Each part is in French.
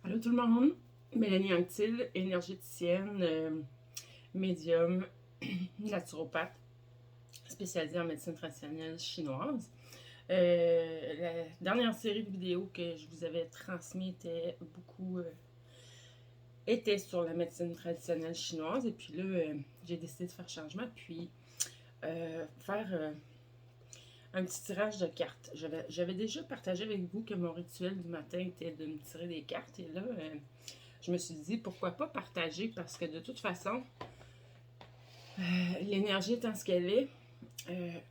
Allô tout le monde, Mélanie Anctil, énergéticienne, médium, naturopathe, spécialisée en médecine traditionnelle chinoise. La dernière série de vidéos que je vous avais transmise était sur la médecine traditionnelle chinoise. Et puis là, j'ai décidé de faire changement, puis faire un petit tirage de cartes. J'avais déjà partagé avec vous que mon rituel du matin était de me tirer des cartes. Et là, je me suis dit, pourquoi pas partager, parce que de toute façon, l'énergie étant ce qu'elle est,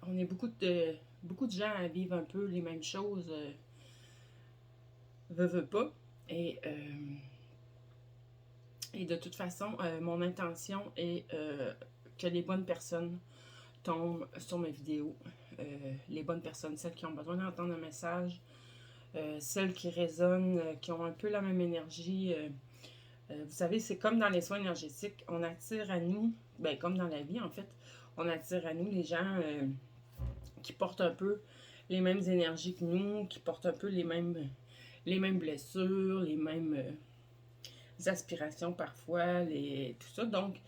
on est beaucoup de gens à vivre un peu les mêmes choses, veut pas. Et, euh, et de toute façon, mon intention est que les bonnes personnes tombent sur mes vidéos. Les bonnes personnes, celles qui ont besoin d'entendre un message, celles qui résonnent, qui ont un peu la même énergie. Vous savez, c'est comme dans les soins énergétiques, on attire à nous, ben, comme dans la vie en fait, on attire à nous les gens qui portent un peu les mêmes énergies que nous, qui portent un peu les mêmes blessures, les mêmes aspirations parfois, tout ça. Donc,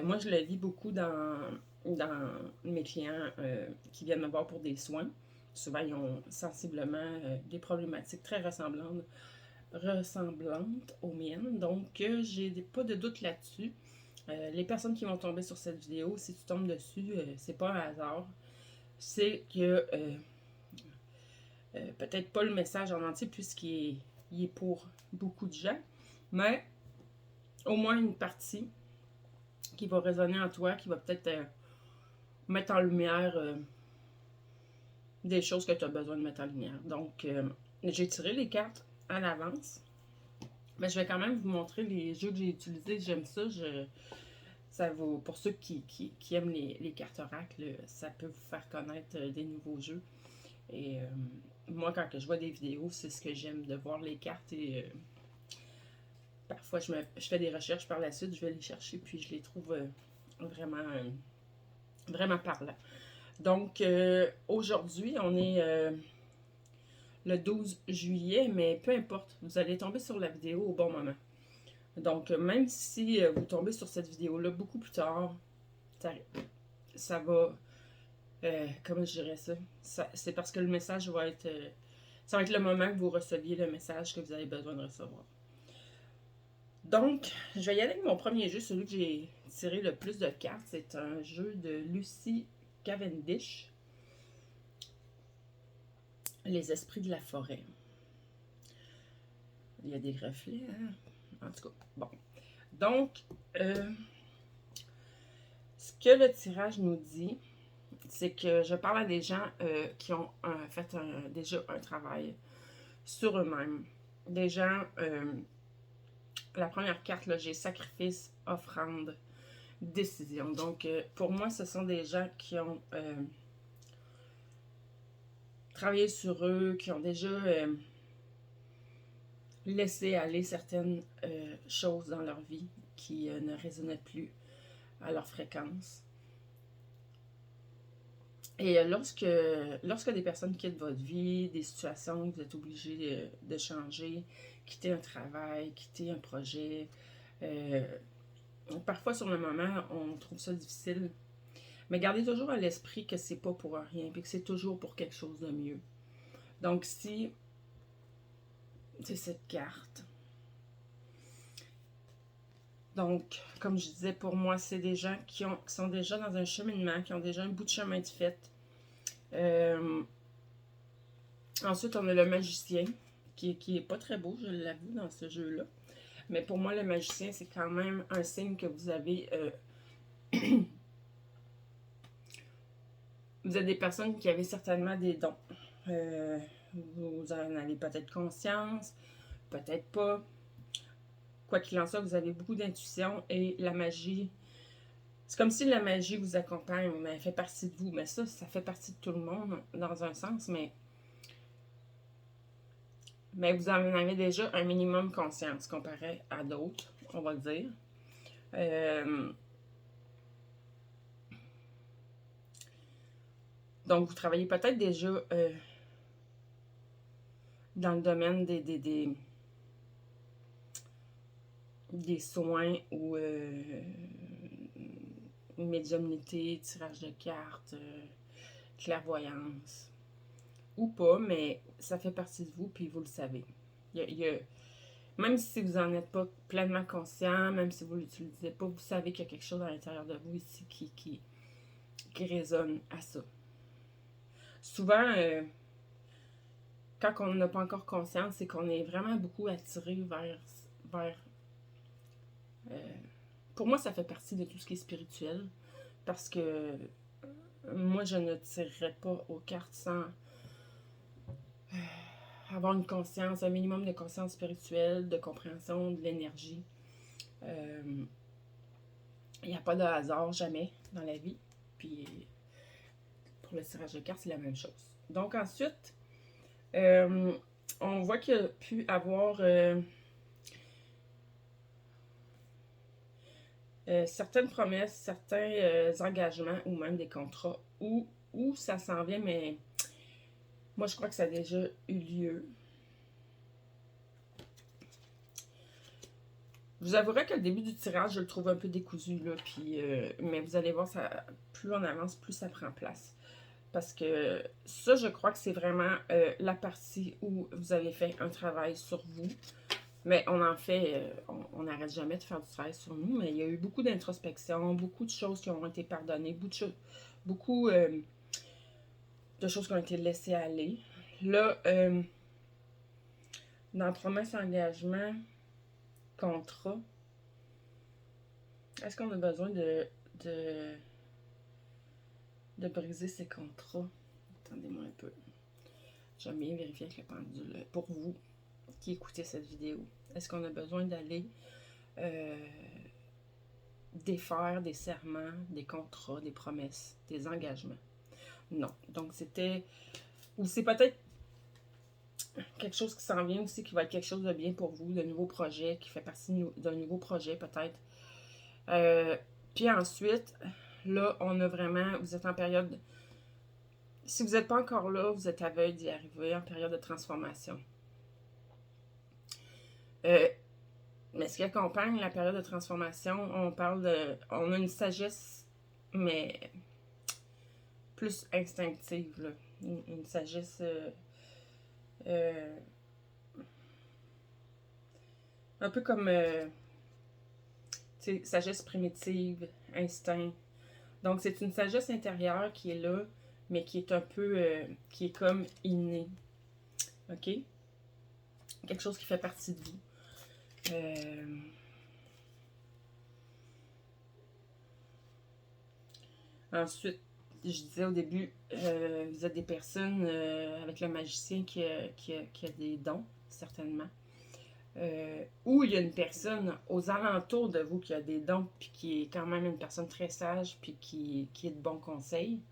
moi, je le vis beaucoup dans mes clients qui viennent me voir pour des soins. Souvent, ils ont sensiblement des problématiques très ressemblantes aux miennes. Donc, j'ai pas de doute là-dessus. Les personnes qui vont tomber sur cette vidéo, si tu tombes dessus, c'est pas un hasard. C'est que peut-être pas le message en entier puisqu'il est pour beaucoup de gens, mais au moins une partie qui va résonner en toi, qui va peut-être mettre en lumière des choses que tu as besoin de mettre en lumière. Donc, j'ai tiré les cartes à l'avance, mais je vais quand même vous montrer les jeux que j'ai utilisés. J'aime ça. Ça vaut, pour ceux qui aiment les cartes oracles, ça peut vous faire connaître des nouveaux jeux. Et moi, quand je vois des vidéos, c'est ce que j'aime, de voir les cartes. Et parfois, je fais des recherches par la suite, je vais les chercher, puis je les trouve vraiment parlants. Donc, aujourd'hui, on est le 12 juillet, mais peu importe, vous allez tomber sur la vidéo au bon moment. Donc, même si vous tombez sur cette vidéo-là beaucoup plus tard, ça, ça va, comment je dirais ça c'est parce que le message va être, ça va être le moment que vous receviez le message que vous avez besoin de recevoir. Donc, je vais y aller avec mon premier jeu, celui que j'ai tiré le plus de cartes. C'est un jeu de Lucy Cavendish, Les esprits de la forêt. Il y a des reflets, hein? En tout cas, bon. Donc, ce que le tirage nous dit, c'est que je parle à des gens qui ont fait déjà un travail sur eux-mêmes. Des gens, la première carte, là, j'ai sacrifice, offrande, décision. Donc, pour moi, ce sont des gens qui ont travaillé sur eux, qui ont déjà laissé aller certaines choses dans leur vie qui ne résonnaient plus à leur fréquence. Et lorsque des personnes quittent votre vie, des situations que vous êtes obligé de changer, quitter un travail, quitter un projet, euh, parfois sur le moment, on trouve ça difficile. Mais gardez toujours à l'esprit que c'est pas pour rien, puis que c'est toujours pour quelque chose de mieux. Donc si c'est cette carte. Donc, comme je disais, pour moi, c'est des gens qui sont déjà dans un cheminement, qui ont déjà un bout de chemin de fait. Euh, Ensuite, on a le magicien, qui est pas très beau, je l'avoue, dans ce jeu-là. Mais pour moi, le magicien, c'est quand même un signe que vous avez... vous êtes des personnes qui avaient certainement des dons. Vous en avez peut-être conscience, peut-être pas. Quoi qu'il en soit, vous avez beaucoup d'intuition et la magie... C'est comme si la magie vous accompagne, mais elle fait partie de vous. Mais ça fait partie de tout le monde, dans un sens, mais vous en avez déjà un minimum conscience comparé à d'autres, on va le dire. Donc, vous travaillez peut-être déjà dans le domaine des soins ou médiumnité, tirage de cartes, clairvoyance, ou pas, mais ça fait partie de vous, puis vous le savez. Même si vous n'en êtes pas pleinement conscient, même si vous ne l'utilisez pas, vous savez qu'il y a quelque chose à l'intérieur de vous ici qui résonne à ça. Souvent, quand on n'a pas encore conscience, c'est qu'on est vraiment beaucoup attiré vers pour moi, ça fait partie de tout ce qui est spirituel, parce que moi, je ne tirerais pas aux cartes sans avoir une conscience, un minimum de conscience spirituelle, de compréhension de l'énergie. Il n'y a pas de hasard, jamais, dans la vie. Puis, pour le tirage de cartes, c'est la même chose. Donc, ensuite, on voit qu'il y a pu avoir certaines promesses, certains engagements ou même des contrats où ça s'en vient, mais moi, je crois que ça a déjà eu lieu. Je vous avouerai que le début du tirage, je le trouve un peu décousu, là, puis, mais vous allez voir, ça, plus on avance, plus ça prend place. Parce que ça, je crois que c'est vraiment la partie où vous avez fait un travail sur vous. Mais on en fait, on n'arrête jamais de faire du travail sur nous, mais il y a eu beaucoup d'introspection, beaucoup de choses qui ont été pardonnées, beaucoup de choses qui ont été laissées aller. Là, dans promesse, engagement, contrat, est-ce qu'on a besoin de briser ces contrats? Attendez-moi un peu. J'aime bien vérifier avec le pendule. Pour vous qui écoutez cette vidéo, est-ce qu'on a besoin d'aller défaire des serments, des contrats, des promesses, des engagements? Non. Donc, c'était... Ou c'est peut-être quelque chose qui s'en vient aussi, qui va être quelque chose de bien pour vous, de nouveaux projets, qui fait partie d'un nouveau projet peut-être. Puis ensuite, là, on a vraiment... Vous êtes en période... Si vous n'êtes pas encore là, vous êtes à veille d'y arriver, en période de transformation. Mais ce qui accompagne la période de transformation, on a une sagesse, mais plus instinctive, là. Une sagesse un peu comme sagesse primitive, instinct. Donc c'est une sagesse intérieure qui est là, mais qui est un peu qui est comme innée. OK? Quelque chose qui fait partie de vous. Ensuite, je disais au début, vous êtes des personnes avec le magicien qui a des dons, certainement. Ou il y a une personne aux alentours de vous qui a des dons, puis qui est quand même une personne très sage, puis qui est de bons conseils.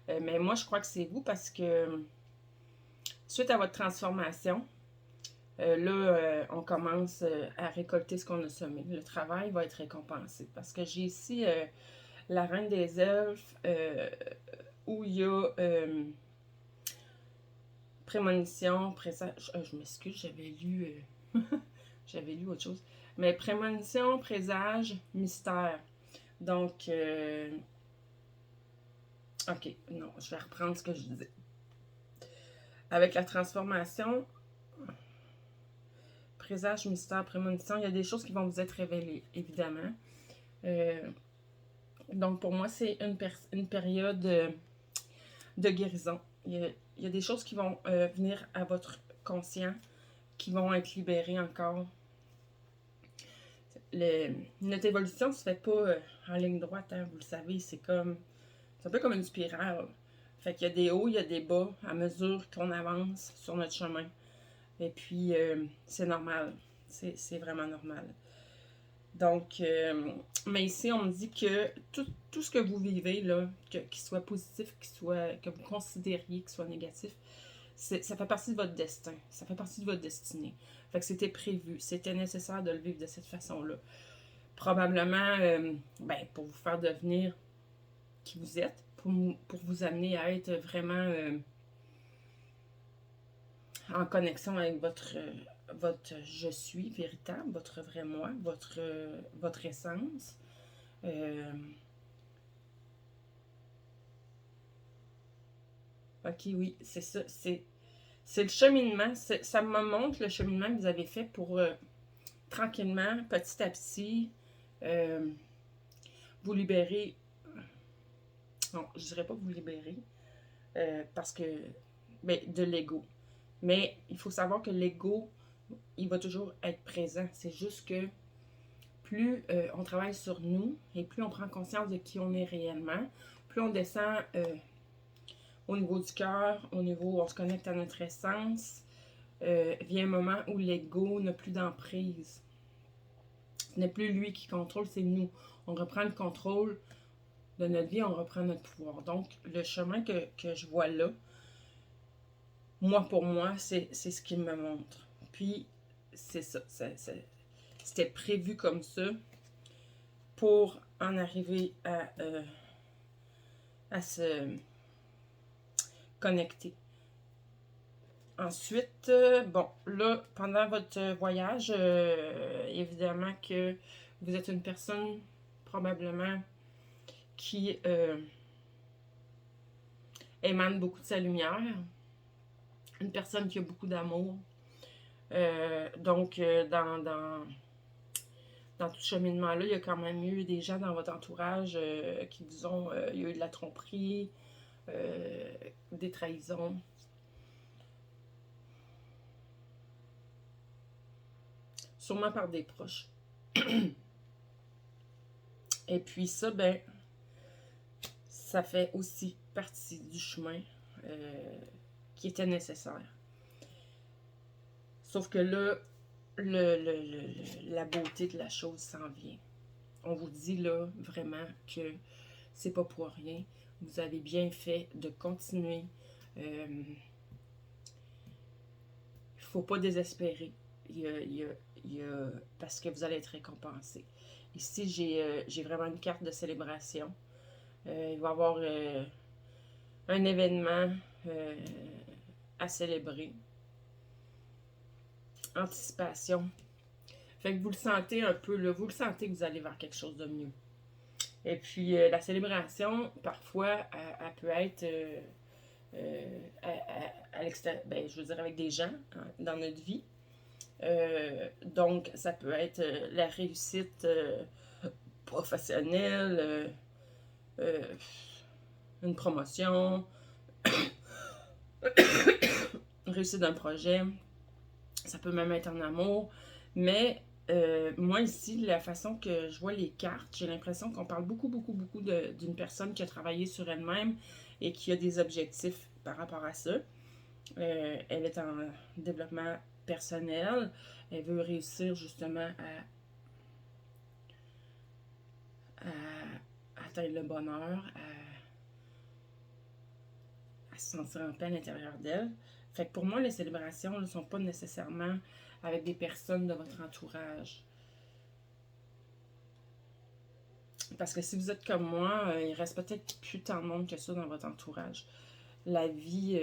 Mais moi, je crois que c'est vous parce que suite à votre transformation, là, on commence à récolter ce qu'on a semé. Le travail va être récompensé. Parce que j'ai ici la Reine des Elfes, où il y a prémonition, présage. Je m'excuse, j'avais lu autre chose. Mais prémonition, présage, mystère. Donc, ok, non, je vais reprendre ce que je disais. Avec la transformation, présage, mystère, prémonition, il y a des choses qui vont vous être révélées, évidemment. Donc, pour moi, c'est une période de guérison. Il y a des choses qui vont venir à votre conscient, qui vont être libérées encore. Notre évolution ne se fait pas en ligne droite, hein, vous le savez, c'est un peu comme une spirale. Fait qu'il y a des hauts, il y a des bas à mesure qu'on avance sur notre chemin. Et puis, c'est normal. C'est vraiment normal. Donc, mais ici, on me dit que tout ce que vous vivez, là, qu'il soit positif, que vous considériez qu'il soit négatif, ça fait partie de votre destin. Ça fait partie de votre destinée. Fait que c'était prévu. C'était nécessaire de le vivre de cette façon-là. Probablement, pour vous faire devenir qui vous êtes, pour vous amener à être vraiment en connexion avec votre je suis véritable, votre vrai moi, votre essence. Ok, oui, c'est ça. C'est le cheminement. Ça me montre le cheminement que vous avez fait pour tranquillement, petit à petit, euh, vous libérer. Non, je dirais pas vous libérer, parce que ben, de l'ego. Mais il faut savoir que l'ego, il va toujours être présent. C'est juste que plus on travaille sur nous et plus on prend conscience de qui on est réellement, plus on descend au niveau du cœur, au niveau où on se connecte à notre essence, vient un moment où l'ego n'a plus d'emprise. Ce n'est plus lui qui contrôle, c'est nous. On reprend le contrôle de notre vie, on reprend notre pouvoir. Donc, le chemin que je vois là, moi, pour moi, c'est ce qu'il me montre. Puis, c'est ça. C'était prévu comme ça pour en arriver à se connecter. Ensuite, bon, là, pendant votre voyage, évidemment que vous êtes une personne probablement qui émane beaucoup de sa lumière, une personne qui a beaucoup d'amour. Donc, dans tout ce cheminement-là, il y a quand même eu des gens dans votre entourage qui vous ont... il y a eu de la tromperie, des trahisons. Sûrement par des proches. Et puis ça, ben, ça fait aussi partie du chemin qui était nécessaire. Sauf que là, la beauté de la chose s'en vient. On vous dit là vraiment que c'est pas pour rien. Vous avez bien fait de continuer. Il faut pas désespérer. Parce que vous allez être récompensé. Ici, j'ai vraiment une carte de célébration. Il va y avoir un événement à célébrer. Anticipation. Fait que vous le sentez un peu, là, vous le sentez que vous allez vers quelque chose de mieux. Et puis, la célébration, parfois, elle peut être à l'extérieur, ben, je veux dire, avec des gens hein, dans notre vie. Donc, ça peut être la réussite professionnelle, une promotion, une réussite d'un projet. Ça peut même être en amour. Mais moi, ici, la façon que je vois les cartes, j'ai l'impression qu'on parle beaucoup, beaucoup, beaucoup d'une personne qui a travaillé sur elle-même et qui a des objectifs par rapport à ça. Elle est en développement personnel. Elle veut réussir justement à atteindre le bonheur, à se sentir en paix à l'intérieur d'elle. Fait que pour moi, les célébrations ne sont pas nécessairement avec des personnes de votre entourage. Parce que si vous êtes comme moi, il reste peut-être plus tant de monde que ça dans votre entourage. La vie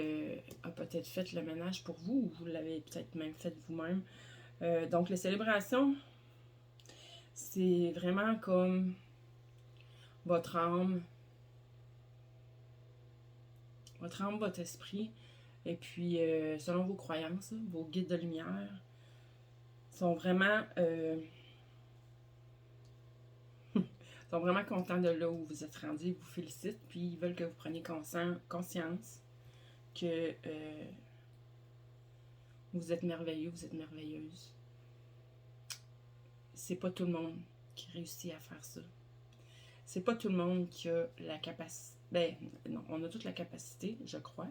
a peut-être fait le ménage pour vous, ou vous l'avez peut-être même fait vous-même. Donc les célébrations, c'est vraiment comme votre âme, votre esprit, et puis selon vos croyances, vos guides de lumière, sont vraiment sont vraiment contents de là où vous êtes rendu, ils vous félicitent, puis ils veulent que vous preniez conscience que vous êtes merveilleux, vous êtes merveilleuse. C'est pas tout le monde qui réussit à faire ça. C'est pas tout le monde qui a la capacité. Ben, non, on a toute la capacité, je crois.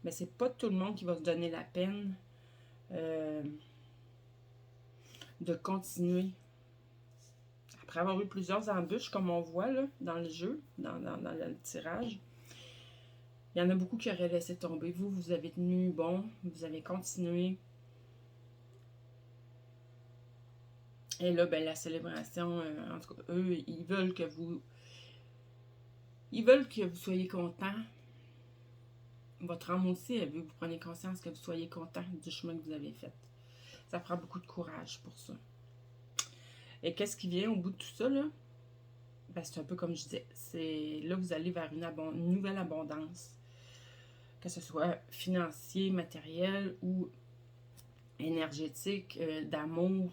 Mais c'est pas tout le monde qui va se donner la peine de continuer. Après avoir eu plusieurs embûches, comme on voit là, dans le jeu, dans le tirage, il y en a beaucoup qui auraient laissé tomber. Vous avez tenu bon, vous avez continué. Et là, ben, la célébration, en tout cas, eux, ils veulent que vous soyez content votre âme aussi, elle veut que vous preniez conscience, que vous soyez content du chemin que vous avez fait. Ça prend beaucoup de courage pour ça. Et qu'est-ce qui vient au bout de tout ça, là? Ben, c'est un peu comme je disais, c'est là que vous allez vers une nouvelle abondance, que ce soit financier, matériel ou énergétique, d'amour,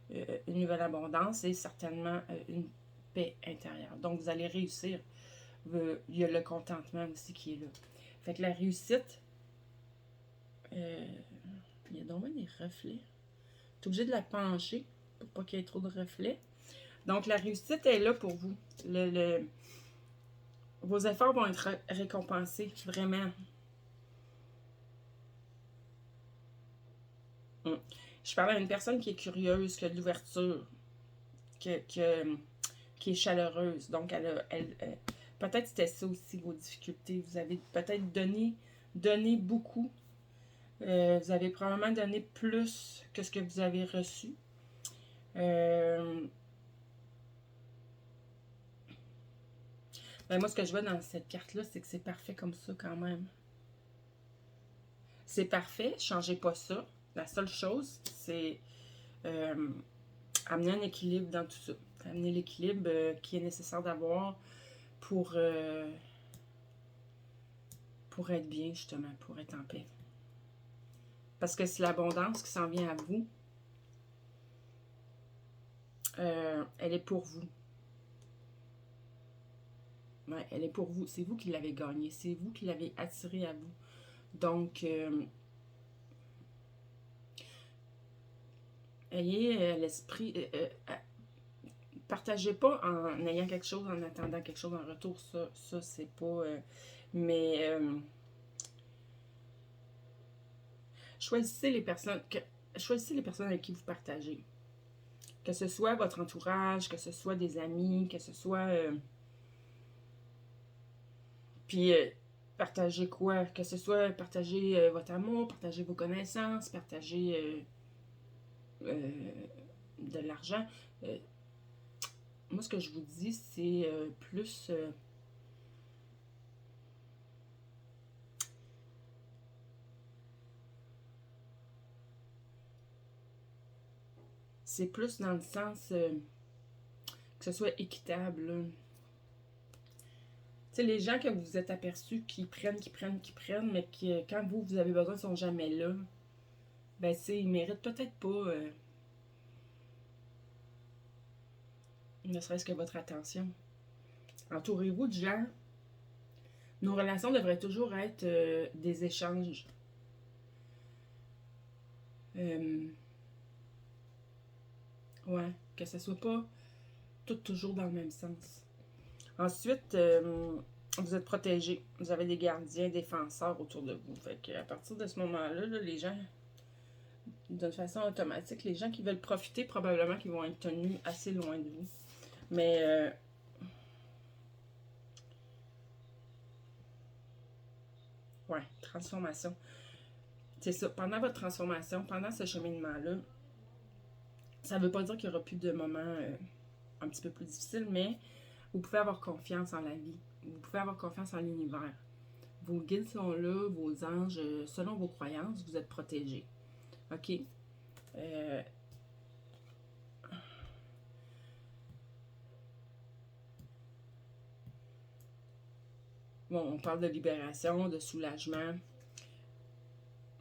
une nouvelle abondance et certainement une paix intérieure. Donc, vous allez réussir. Il y a le contentement aussi qui est là. Fait que la réussite, il y a donc des reflets. Tu es obligé de la pencher pour pas qu'il y ait trop de reflets. Donc, la réussite est là pour vous. Vos efforts vont être récompensés, vraiment. Je parle à une personne qui est curieuse, qui a de l'ouverture, qui est chaleureuse. Donc, peut-être c'était ça aussi vos difficultés. Vous avez peut-être donné beaucoup. Vous avez probablement donné plus que ce que vous avez reçu. Ben moi, ce que je vois dans cette carte-là, c'est que c'est parfait comme ça quand même. C'est parfait, changez pas ça. La seule chose, c'est amener un équilibre dans tout ça. Amener l'équilibre qui est nécessaire d'avoir pour être bien, justement, pour être en paix. Parce que c'est l'abondance qui s'en vient à vous. Elle est pour vous. Ouais, elle est pour vous. C'est vous qui l'avez gagnée. C'est vous qui l'avez attirée à vous. Donc, ayez l'esprit... partagez pas en ayant quelque chose, en attendant quelque chose en retour. Ça c'est pas... choisissez les personnes avec qui vous partagez. Que ce soit votre entourage, que ce soit des amis, que ce soit... puis, partagez quoi? Que ce soit partager votre amour, partager vos connaissances, partager de l'argent. Moi, ce que je vous dis, c'est plus... c'est plus dans le sens que ce soit équitable, là. Tu sais, les gens que vous vous êtes aperçus qui prennent, mais qui, quand vous avez besoin, ne sont jamais là, ben, ils méritent peut-être pas, ne serait-ce que votre attention. Entourez-vous de gens. Nos relations devraient toujours être des échanges. Ouais, que ce soit pas tout toujours dans le même sens. Ensuite, vous êtes protégés. Vous avez des gardiens, défenseurs autour de vous. Fait qu'à partir de ce moment-là, là, les gens, d'une façon automatique, les gens qui veulent profiter, probablement qu'ils vont être tenus assez loin de vous. Mais ouais, transformation. C'est ça. Pendant votre transformation, pendant ce cheminement-là, ça ne veut pas dire qu'il n'y aura plus de moments un petit peu plus difficiles, mais vous pouvez avoir confiance en la vie. Vous pouvez avoir confiance en l'univers. Vos guides sont là, vos anges, selon vos croyances, vous êtes protégés. OK? Bon, on parle de libération, de soulagement,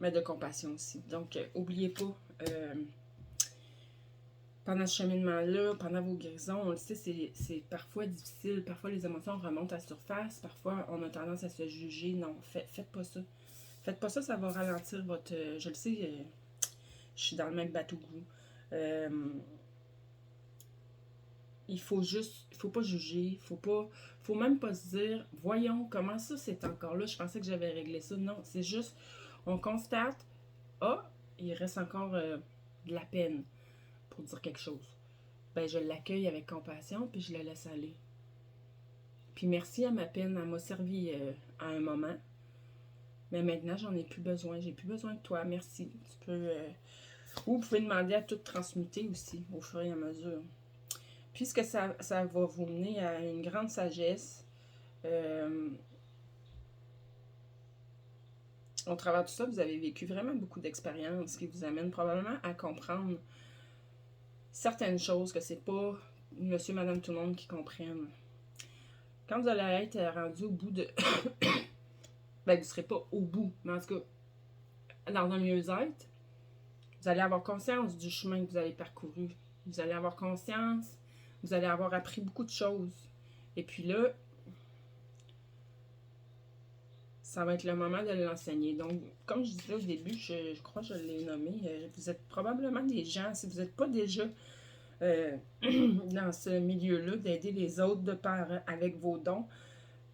mais de compassion aussi. Donc, n'oubliez pas, pendant ce cheminement-là, pendant vos guérisons, on le sait, c'est parfois difficile. Parfois, les émotions remontent à la surface. Parfois, on a tendance à se juger. Non, faites pas ça. Faites pas ça, ça va ralentir votre... je le sais, je suis dans le même bateau que vous. Il faut pas juger, faut même pas se dire, voyons, comment ça c'est encore là, je pensais que j'avais réglé ça. Non, c'est juste, on constate, il reste encore de la peine pour dire quelque chose. Ben, je l'accueille avec compassion, puis je la laisse aller. Puis merci à ma peine, elle m'a servi à un moment. Mais maintenant, j'en ai plus besoin. J'ai plus besoin de toi. Merci. Tu peux... ou vous pouvez demander à tout transmuter aussi, au fur et à mesure. Puisque ça va vous mener à une grande sagesse. au travers de tout ça, vous avez vécu vraiment beaucoup d'expériences qui vous amènent probablement à comprendre certaines choses que c'est pas monsieur, madame, tout le monde qui comprennent. Quand vous allez être rendu au bout de... ben, vous ne serez pas au bout, mais en tout cas, dans un mieux-être, vous allez avoir conscience du chemin que vous avez parcouru. Vous allez avoir conscience, vous allez avoir appris beaucoup de choses. Et puis là, ça va être le moment de l'enseigner. Donc, comme je disais au début, je crois que je l'ai nommé, vous êtes probablement des gens, si vous n'êtes pas déjà dans ce milieu-là, d'aider les autres de par avec vos dons.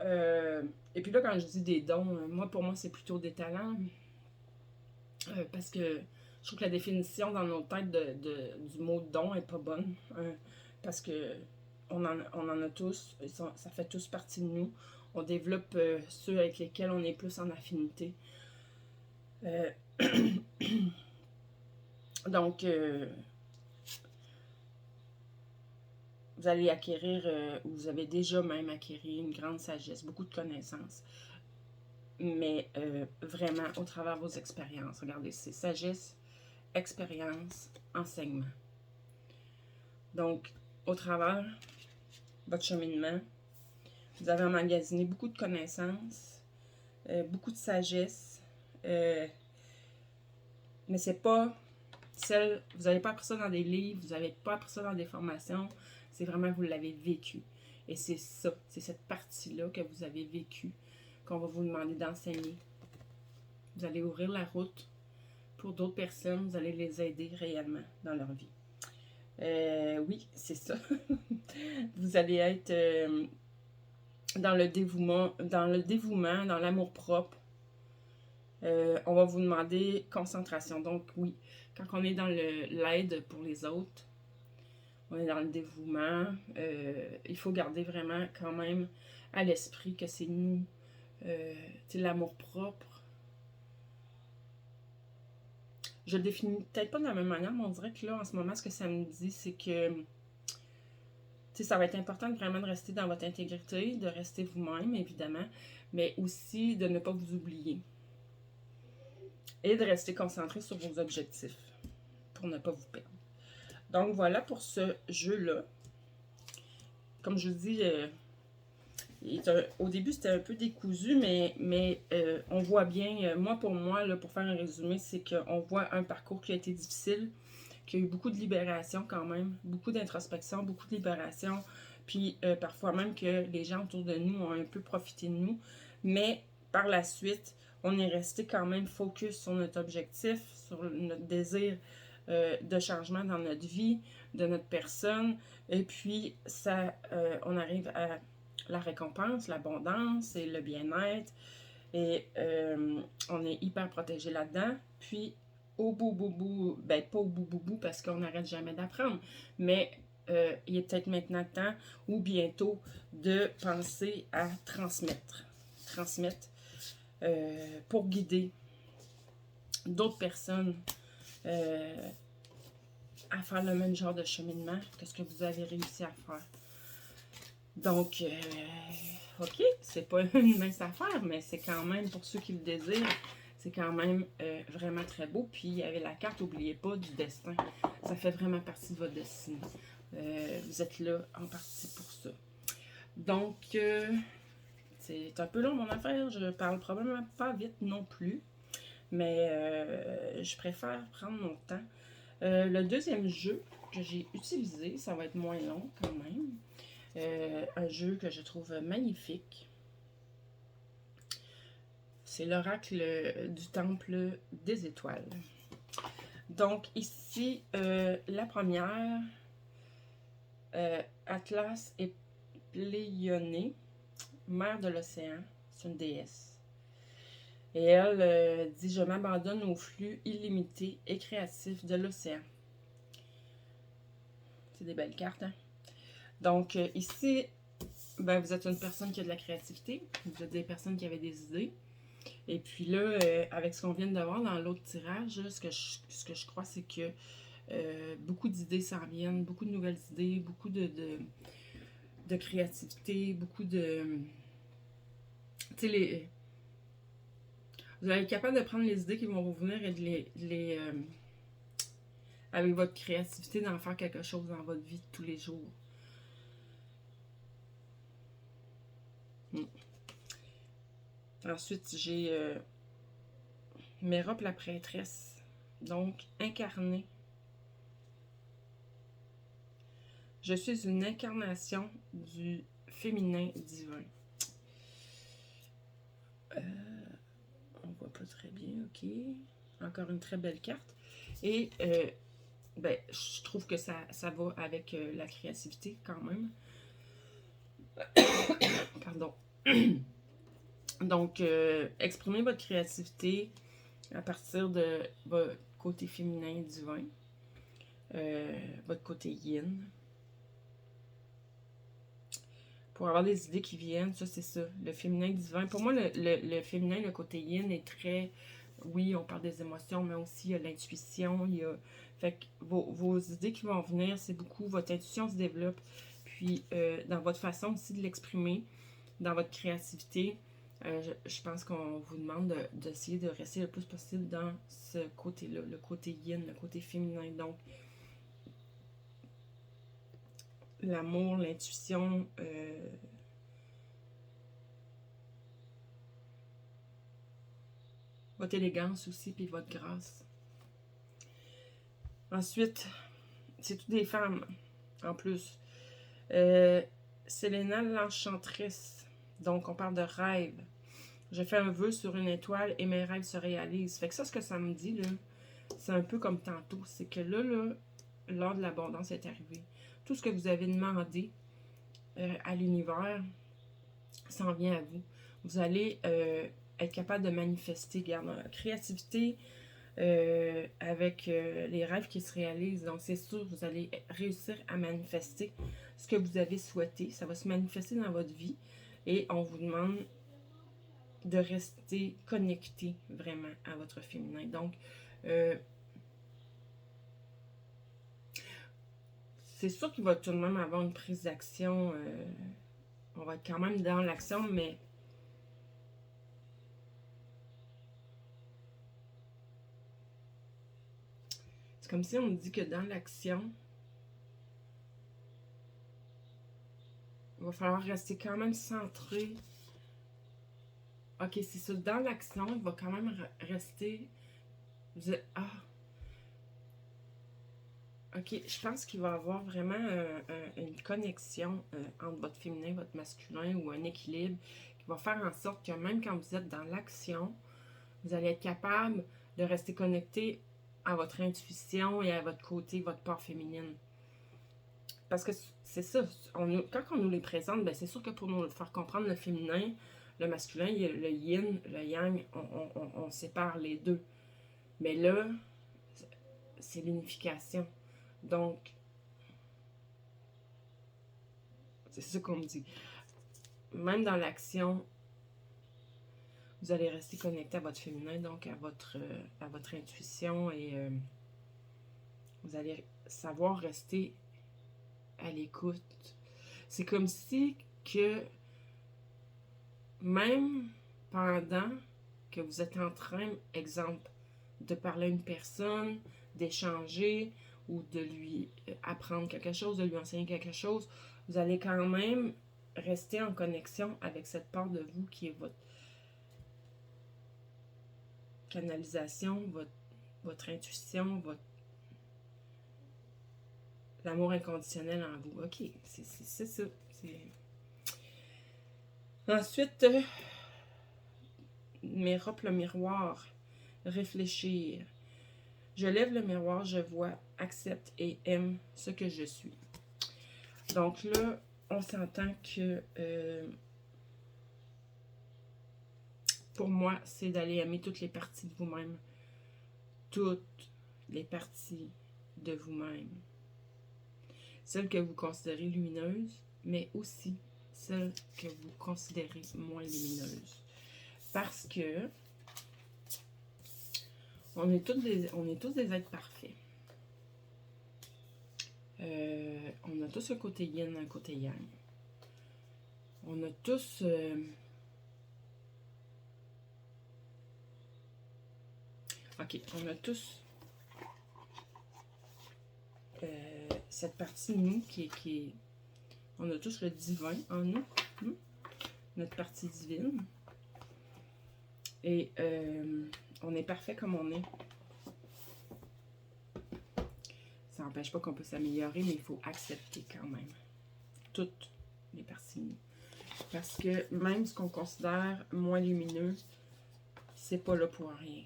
Et puis là, quand je dis des dons, pour moi, c'est plutôt des talents. Parce que je trouve que la définition dans nos têtes du mot don est pas bonne. Parce que on en a tous, ça fait tous partie de nous. On développe ceux avec lesquels on est plus en affinité. Donc, vous allez acquérir, ou vous avez déjà même acquéri une grande sagesse, beaucoup de connaissances. Mais vraiment, au travers de vos expériences. Regardez, c'est sagesse, expérience, enseignement. Donc, au travers de votre cheminement, vous avez emmagasiné beaucoup de connaissances, beaucoup de sagesse, mais c'est pas celle, vous n'avez pas appris ça dans des livres, vous n'avez pas appris ça dans des formations, c'est vraiment vous l'avez vécu. Et c'est ça, c'est cette partie-là que vous avez vécue qu'on va vous demander d'enseigner. Vous allez ouvrir la route pour d'autres personnes, vous allez les aider réellement dans leur vie. Oui, c'est ça. Vous allez être dans le dévouement, dans l'amour-propre. On va vous demander concentration. Donc oui, quand on est dans l'aide pour les autres, on est dans le dévouement, il faut garder vraiment quand même à l'esprit que c'est nous, l'amour-propre. Je le définis peut-être pas de la même manière, mais on dirait que là, en ce moment, ce que ça me dit, c'est que ça va être important vraiment de rester dans votre intégrité, de rester vous-même, évidemment, mais aussi de ne pas vous oublier. Et de rester concentré sur vos objectifs pour ne pas vous perdre. Donc voilà pour ce jeu-là. Comme je vous dis, au début c'était un peu décousu, mais on voit bien, pour moi, là, pour faire un résumé, c'est qu'on voit un parcours qui a été difficile, qui a eu beaucoup de libération quand même, beaucoup d'introspection, beaucoup de libération, puis parfois même que les gens autour de nous ont un peu profité de nous, mais par la suite, on est resté quand même focus sur notre objectif, sur notre désir de changement dans notre vie, de notre personne, et puis ça, on arrive à la récompense, l'abondance et le bien-être, et on est hyper protégé là-dedans, puis au bout, ben pas au bout parce qu'on n'arrête jamais d'apprendre, mais il est peut-être maintenant temps ou bientôt de penser à transmettre pour guider d'autres personnes à faire le même genre de cheminement que ce que vous avez réussi à faire. Donc, ok, c'est pas une mince affaire, mais c'est quand même, pour ceux qui le désirent, c'est quand même vraiment très beau. Puis, il y avait la carte, n'oubliez pas, du destin. Ça fait vraiment partie de votre destinée. Vous êtes là en partie pour ça. Donc, c'est un peu long mon affaire. Je parle probablement pas vite non plus. Mais je préfère prendre mon temps. Le deuxième jeu que j'ai utilisé, ça va être moins long quand même. Un jeu que je trouve magnifique. C'est l'oracle du temple des étoiles. Donc ici, la première, Atlas et Pléionée, mère de l'océan, c'est une déesse. Et elle dit « Je m'abandonne au flux illimité et créatif de l'océan ». C'est des belles cartes, hein? Donc ici, ben, vous êtes une personne qui a de la créativité, vous êtes des personnes qui avaient des idées. Et puis là, avec ce qu'on vient de voir dans l'autre tirage, ce que je crois, c'est que beaucoup d'idées s'en viennent, beaucoup de nouvelles idées, beaucoup de créativité, beaucoup de... Tu sais, Vous allez être capable de prendre les idées qui vont vous venir et de avec votre créativité, d'en faire quelque chose dans votre vie de tous les jours. Ensuite, j'ai Mérop la prêtresse. Donc, incarnée. Je suis une incarnation du féminin divin. On voit pas très bien, ok. Encore une très belle carte. Et ben, je trouve que ça va avec la créativité quand même. Pardon. Donc, exprimez votre créativité à partir de votre côté féminin divin, votre côté yin. Pour avoir des idées qui viennent, ça c'est ça, le féminin divin. Pour moi, le féminin, le côté yin est très... Oui, on parle des émotions, mais aussi il y a l'intuition, il y a... Fait que vos idées qui vont venir, c'est beaucoup, votre intuition se développe, puis dans votre façon aussi de l'exprimer, dans votre créativité, je pense qu'on vous demande d'essayer de rester le plus possible dans ce côté-là, le côté yin, le côté féminin. Donc, l'amour, l'intuition, votre élégance aussi, puis votre grâce. Ensuite, c'est toutes des femmes, en plus. Selena l'enchanteresse. Donc, on parle de rêve. Je fais un vœu sur une étoile et mes rêves se réalisent. Fait que ça, ce que ça me dit, là, c'est un peu comme tantôt. C'est que là, l'heure de l'abondance est arrivée. Tout ce que vous avez demandé à l'univers s'en vient à vous. Vous allez être capable de manifester. Regarde, la créativité avec les rêves qui se réalisent. Donc, c'est sûr, vous allez réussir à manifester ce que vous avez souhaité. Ça va se manifester dans votre vie. Et on vous demande de rester connecté vraiment à votre féminin. Donc, c'est sûr qu'il va tout de même avoir une prise d'action. On va être quand même dans l'action, mais c'est comme si on me dit que dans l'action, il va falloir rester quand même centré. Ok, c'est ça. Dans l'action, il va quand même rester... Ah! Ok, je pense qu'il va y avoir vraiment une connexion entre votre féminin et votre masculin ou un équilibre qui va faire en sorte que même quand vous êtes dans l'action, vous allez être capable de rester connecté à votre intuition et à votre côté, votre part féminine. Parce que c'est ça, quand on nous les présente, ben c'est sûr que pour nous faire comprendre le féminin, le masculin, le yin, le yang, on sépare les deux. Mais là, c'est l'unification. Donc, c'est ça qu'on me dit. Même dans l'action, vous allez rester connecté à votre féminin, donc à votre intuition et vous allez savoir rester à l'écoute. C'est comme si que même pendant que vous êtes en train, exemple, de parler à une personne, d'échanger ou de lui apprendre quelque chose, de lui enseigner quelque chose, vous allez quand même rester en connexion avec cette part de vous qui est votre canalisation, votre intuition, l'amour inconditionnel en vous. Ok, c'est ça. Ensuite, Mérop le miroir. Réfléchir. Je lève le miroir, je vois, accepte et aime ce que je suis. Donc là, on s'entend que pour moi, c'est d'aller aimer toutes les parties de vous-même. Toutes les parties de vous-même. Celles que vous considérez lumineuses, mais aussi celles que vous considérez moins lumineuses. Parce que on est tous des êtres parfaits. On a tous un côté yin, un côté yang. On a tous OK, on a tous cette partie de nous qui est... On a tous le divin en nous. Notre partie divine. Et on est parfait comme on est. Ça n'empêche pas qu'on peut s'améliorer, mais il faut accepter quand même toutes les parties de nous. Parce que même ce qu'on considère moins lumineux, c'est pas là pour rien.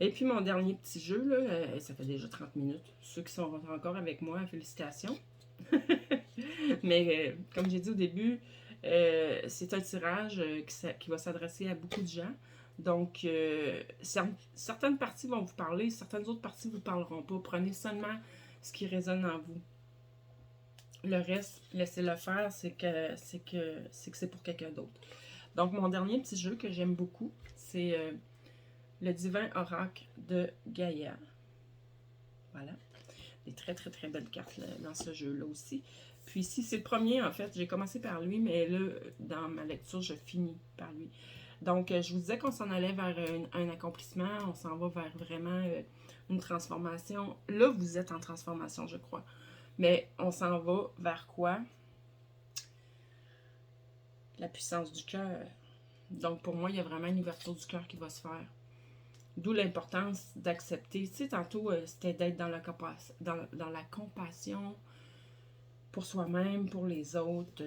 Et puis mon dernier petit jeu, là, ça fait déjà 30 minutes. Ceux qui sont encore avec moi, félicitations. Mais comme j'ai dit au début, c'est un tirage qui va s'adresser à beaucoup de gens. Donc, certaines parties vont vous parler, certaines autres parties ne vous parleront pas. Prenez seulement ce qui résonne en vous. Le reste, laissez-le faire, c'est que c'est pour quelqu'un d'autre. Donc, mon dernier petit jeu que j'aime beaucoup, c'est le Divin Oracle de Gaïa. Voilà. Des très, très, très belles cartes là, dans ce jeu-là aussi. Puis ici, c'est le premier, en fait. J'ai commencé par lui, mais là, dans ma lecture, je finis par lui. Donc, je vous disais qu'on s'en allait vers un accomplissement. On s'en va vers vraiment une transformation. Là, vous êtes en transformation, je crois. Mais on s'en va vers quoi? La puissance du cœur. Donc, pour moi, il y a vraiment une ouverture du cœur qui va se faire. D'où l'importance d'accepter. Tu sais, tantôt, c'était d'être dans la compassion pour soi-même, pour les autres,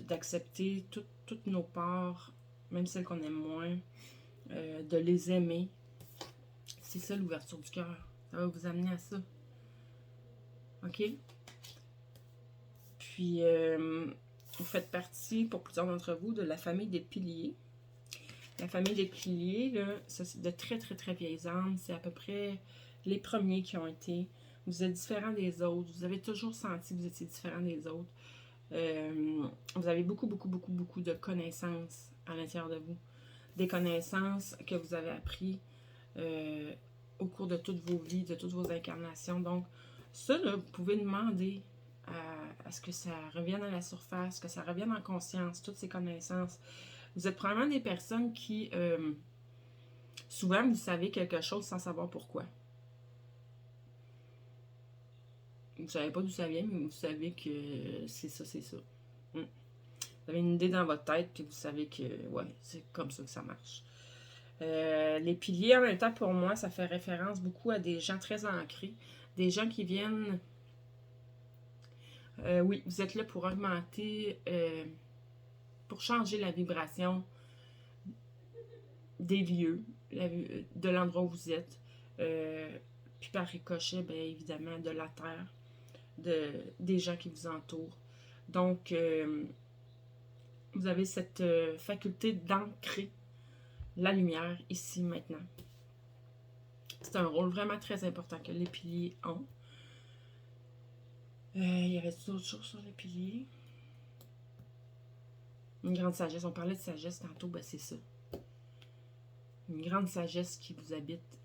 d'accepter toutes nos parts, même celles qu'on aime moins, de les aimer. C'est ça l'ouverture du cœur. Ça va vous amener à ça. OK? Puis, vous faites partie, pour plusieurs d'entre vous, de la famille des piliers. La famille des piliers, là, ça c'est de très, très, très vieilles âmes. C'est à peu près les premiers qui ont été. Vous êtes différents des autres. Vous avez toujours senti que vous étiez différents des autres. Vous avez beaucoup, beaucoup, beaucoup, beaucoup de connaissances à l'intérieur de vous. Des connaissances que vous avez apprises au cours de toutes vos vies, de toutes vos incarnations. Donc, ça, là, vous pouvez demander à ce que ça revienne à la surface, que ça revienne en conscience, toutes ces connaissances. Vous êtes probablement des personnes qui, souvent, vous savez quelque chose sans savoir pourquoi. Vous ne savez pas d'où ça vient, mais vous savez que c'est ça, c'est ça. Vous avez une idée dans votre tête, puis vous savez que, ouais, c'est comme ça que ça marche. Les piliers, en même temps, pour moi, ça fait référence beaucoup à des gens très ancrés, des gens qui viennent... oui, vous êtes là pour augmenter... pour changer la vibration des lieux, de l'endroit où vous êtes, puis par ricochet, bien évidemment, de la terre, des gens qui vous entourent. Donc, vous avez cette faculté d'ancrer la lumière ici, maintenant. C'est un rôle vraiment très important que les piliers ont. Il y avait d'autres choses sur les piliers? Une grande sagesse. On parlait de sagesse tantôt, ben c'est ça. Une grande sagesse qui vous habite,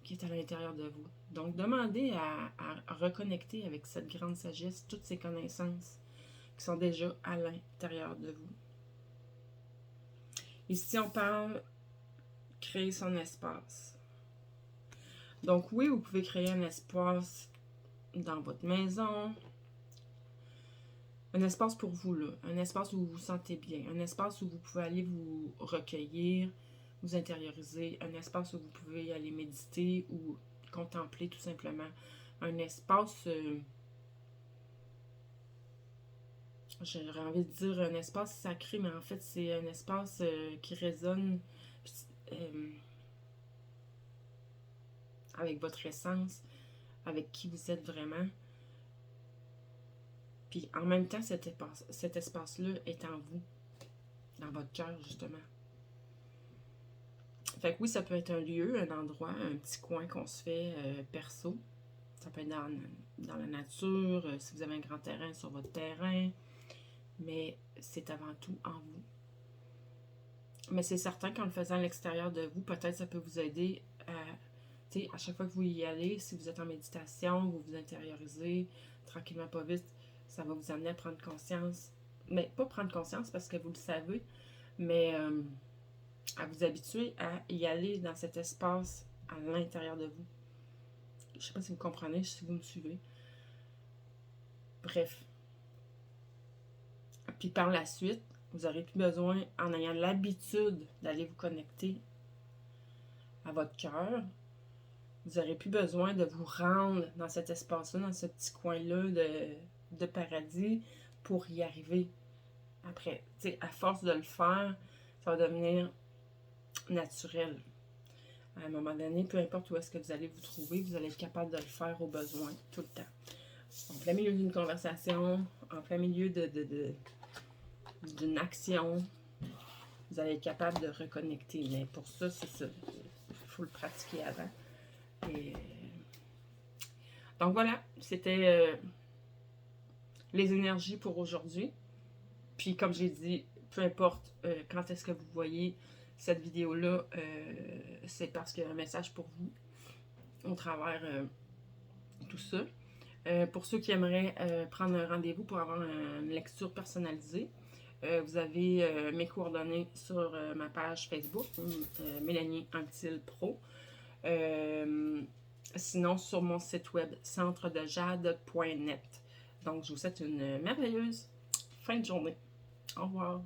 qui est à l'intérieur de vous. Donc, demandez à reconnecter avec cette grande sagesse, toutes ces connaissances qui sont déjà à l'intérieur de vous. Ici, on parle créer son espace. Donc, oui, vous pouvez créer un espace dans votre maison, un espace pour vous, là, un espace où vous vous sentez bien, un espace où vous pouvez aller vous recueillir, vous intérioriser, un espace où vous pouvez aller méditer ou contempler tout simplement, un espace, j'aurais envie de dire un espace sacré, mais en fait c'est un espace qui résonne avec votre essence, avec qui vous êtes vraiment. Puis en même temps, cet espace-là est en vous, dans votre cœur, justement. Fait que oui, ça peut être un lieu, un endroit, un petit coin qu'on se fait perso. Ça peut être dans la nature, si vous avez un grand terrain, sur votre terrain. Mais c'est avant tout en vous. Mais c'est certain qu'en le faisant à l'extérieur de vous, peut-être ça peut vous aider à chaque fois que vous y allez, si vous êtes en méditation, vous vous intériorisez, tranquillement pas vite, ça va vous amener à prendre conscience. Mais pas prendre conscience parce que vous le savez, mais à vous habituer à y aller dans cet espace à l'intérieur de vous. Je ne sais pas si vous comprenez, si vous me suivez. Bref. Puis par la suite, vous n'aurez plus besoin, en ayant l'habitude d'aller vous connecter à votre cœur, vous n'aurez plus besoin de vous rendre dans cet espace-là, dans ce petit coin-là de paradis pour y arriver. Après, tu sais, à force de le faire, ça va devenir naturel. À un moment donné, peu importe où est-ce que vous allez vous trouver, vous allez être capable de le faire au besoin, tout le temps. En plein milieu d'une conversation, en plein milieu d'une action, vous allez être capable de reconnecter. Mais pour ça, c'est ça. Il faut le pratiquer avant. Et donc voilà, c'était les énergies pour aujourd'hui. Puis comme j'ai dit, peu importe quand est-ce que vous voyez cette vidéo-là, c'est parce qu'il y a un message pour vous au travers tout ça. Pour ceux qui aimeraient prendre un rendez-vous pour avoir une lecture personnalisée, vous avez mes coordonnées sur ma page Facebook, Mélanie Anctil Pro. Sinon, sur mon site web, centredejade.net. Donc, je vous souhaite une merveilleuse fin de journée. Au revoir.